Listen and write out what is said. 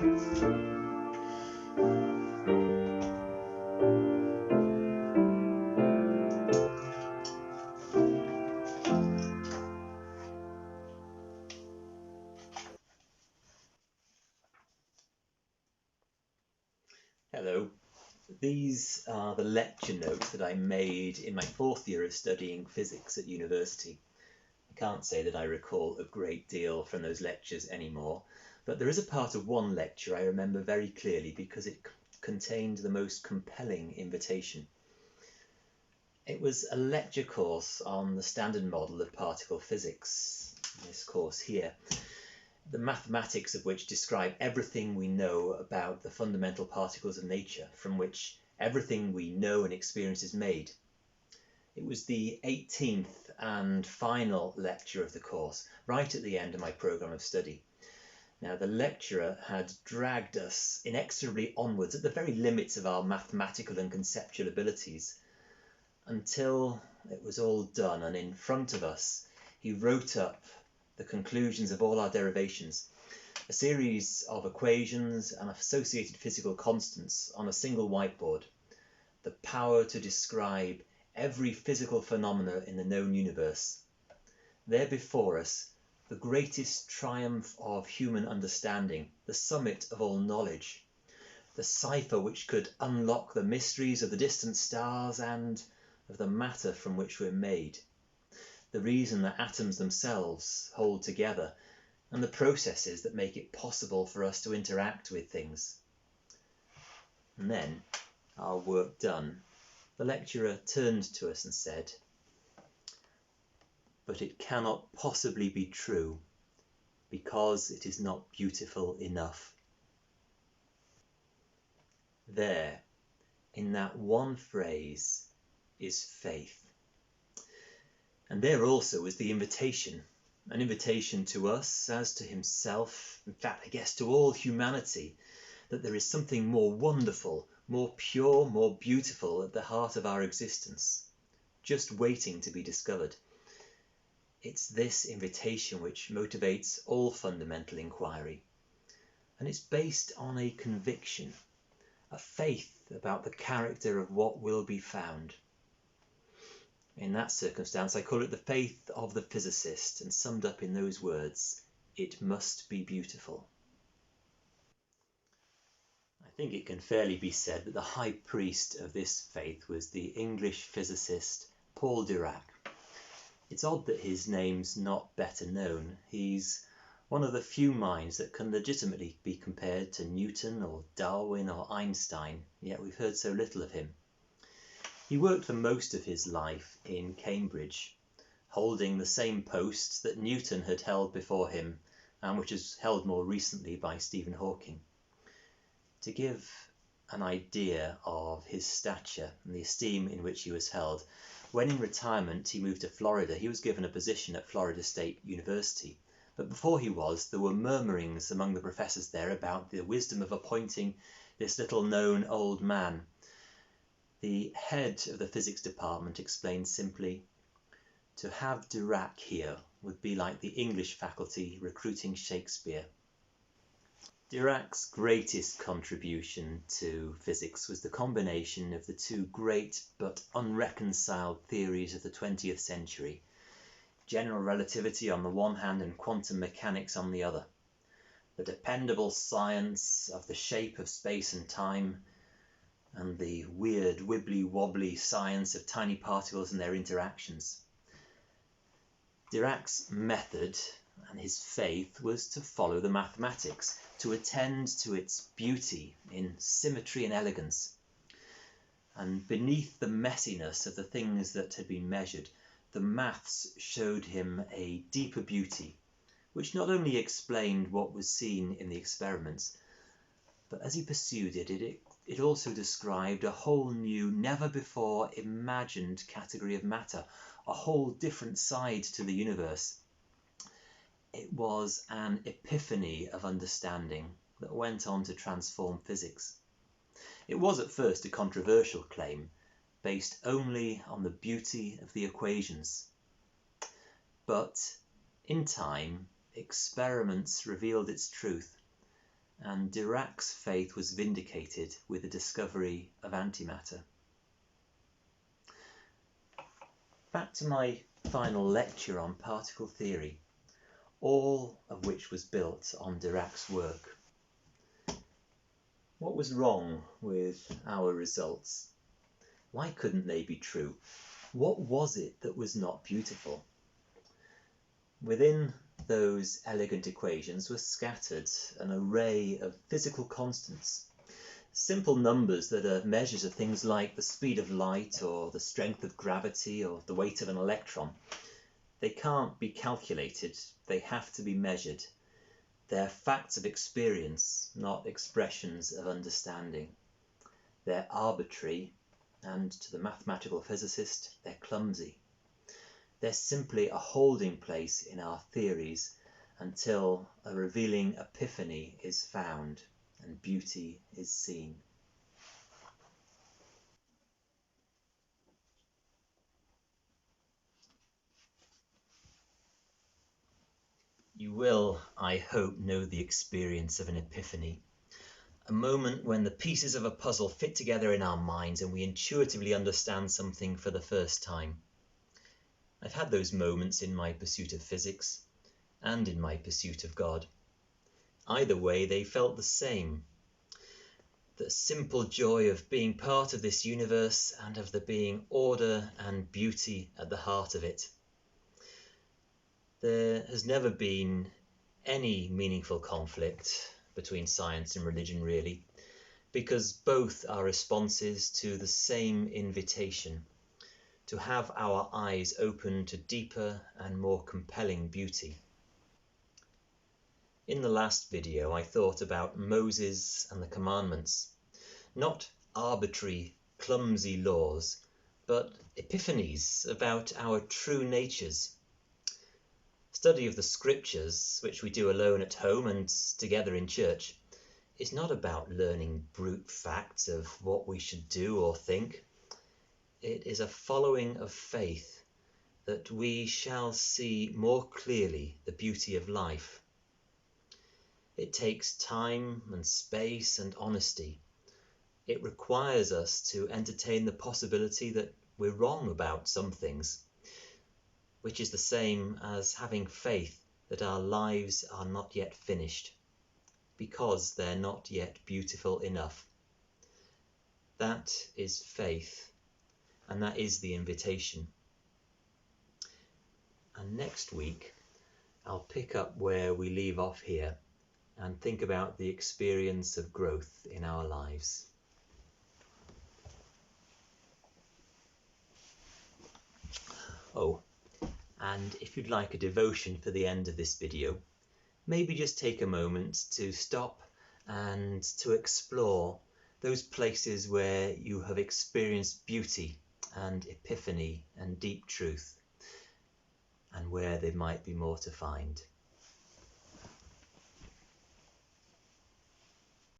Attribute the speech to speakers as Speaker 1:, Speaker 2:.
Speaker 1: Hello, these are the lecture notes that I made in my fourth year of studying physics at university. I can't say that I recall a great deal from those lectures anymore, but there is a part of one lecture I remember very clearly because it contained the most compelling invitation. It was a lecture course on the standard model of particle physics, this course here, the mathematics of which describe everything we know about the fundamental particles of nature, from which everything we know and experience is made. It was the 18th and final lecture of the course, right at the end of my programme of study. Now, the lecturer had dragged us inexorably onwards at the very limits of our mathematical and conceptual abilities, until it was all done, and in front of us he wrote up the conclusions of all our derivations, a series of equations and associated physical constants on a single whiteboard, the power to describe every physical phenomena in the known universe. There before us, the greatest triumph of human understanding, the summit of all knowledge, the cipher which could unlock the mysteries of the distant stars and of the matter from which we're made, the reason that atoms themselves hold together, and the processes that make it possible for us to interact with things. And then, our work done, the lecturer turned to us and said, "But it cannot possibly be true, because it is not beautiful enough." There, in that one phrase, is faith. And there also is the invitation, an invitation to us as to himself, in fact, I guess to all humanity, that there is something more wonderful, more pure, more beautiful at the heart of our existence, just waiting to be discovered. It's this invitation which motivates all fundamental inquiry, and it's based on a conviction, a faith about the character of what will be found. In that circumstance, I call it the faith of the physicist, and summed up in those words, it must be beautiful. I think it can fairly be said that the high priest of this faith was the English physicist Paul Dirac. It's odd that his name's not better known. He's one of the few minds that can legitimately be compared to Newton or Darwin or Einstein, yet we've heard so little of him. He worked for most of his life in Cambridge, holding the same post that Newton had held before him, and which is held more recently by Stephen Hawking. To give an idea of his stature and the esteem in which he was held, when in retirement he moved to Florida, he was given a position at Florida State University. But before he was, there were murmurings among the professors there about the wisdom of appointing this little-known old man. The head of the physics department explained simply, "To have Dirac here would be like the English faculty recruiting Shakespeare." Dirac's greatest contribution to physics was the combination of the two great but unreconciled theories of the 20th century, general relativity on the one hand and quantum mechanics on the other, the dependable science of the shape of space and time, and the weird wibbly-wobbly science of tiny particles and their interactions. Dirac's method and his faith was to follow the mathematics, to attend to its beauty in symmetry and elegance. And beneath the messiness of the things that had been measured, the maths showed him a deeper beauty, which not only explained what was seen in the experiments, but as he pursued it also described a whole new, never before imagined category of matter, a whole different side to the universe. It was an epiphany of understanding that went on to transform physics. It was at first a controversial claim, based only on the beauty of the equations. But in time, experiments revealed its truth, and Dirac's faith was vindicated with the discovery of antimatter. Back to my final lecture on particle theory, all of which was built on Dirac's work. What was wrong with our results? Why couldn't they be true? What was it that was not beautiful? Within those elegant equations were scattered an array of physical constants, simple numbers that are measures of things like the speed of light or the strength of gravity or the weight of an electron. They can't be calculated, they have to be measured. They're facts of experience, not expressions of understanding. They're arbitrary, and to the mathematical physicist, they're clumsy. They're simply a holding place in our theories until a revealing epiphany is found and beauty is seen. You will, I hope, know the experience of an epiphany, a moment when the pieces of a puzzle fit together in our minds and we intuitively understand something for the first time. I've had those moments in my pursuit of physics and in my pursuit of God. Either way, they felt the same. The simple joy of being part of this universe and of there being order and beauty at the heart of it. There has never been any meaningful conflict between science and religion, really, because both are responses to the same invitation, to have our eyes open to deeper and more compelling beauty. In the last video, I thought about Moses and the commandments, not arbitrary, clumsy laws, but epiphanies about our true natures. Study of the scriptures, which we do alone at home and together in church, is not about learning brute facts of what we should do or think. It is a following of faith that we shall see more clearly the beauty of life. It takes time and space and honesty. It requires us to entertain the possibility that we're wrong about some things, which is the same as having faith that our lives are not yet finished, because they're not yet beautiful enough. That is faith, and that is the invitation. And next week, I'll pick up where we leave off here and think about the experience of growth in our lives. Oh, and if you'd like a devotion for the end of this video, maybe just take a moment to stop and to explore those places where you have experienced beauty and epiphany and deep truth, and where there might be more to find.